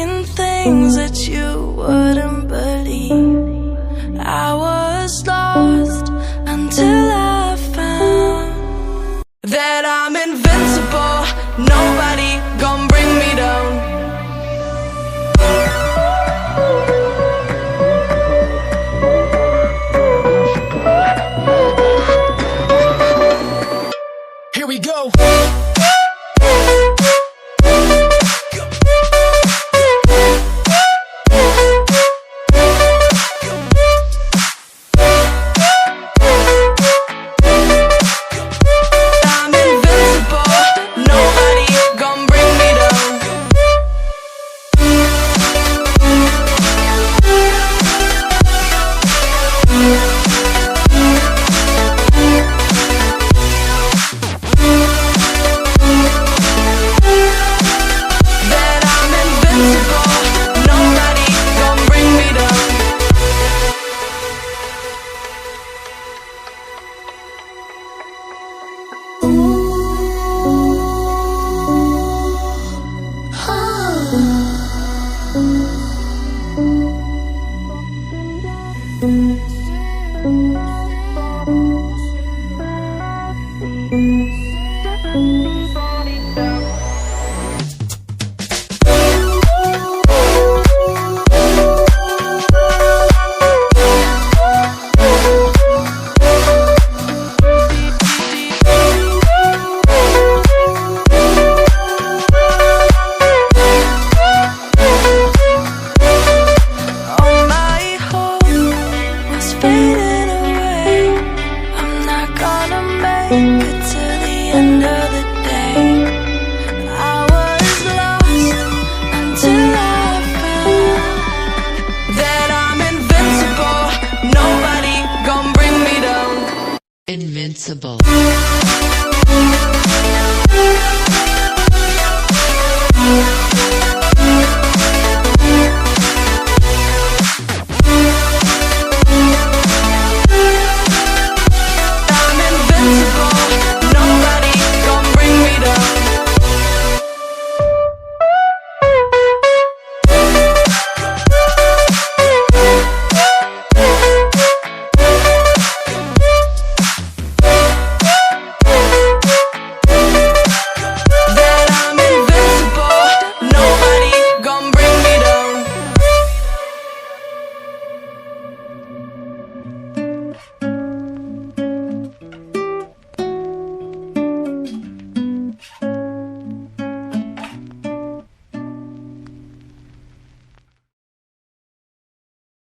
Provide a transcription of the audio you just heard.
seen things that you wouldn't believe. I was lost until I found that I'm invincible. Nobody gon' bring me down. Here we go. End of the day, I was lost until I found that I'm invincible. Nobody gon' bring me down. Invincible.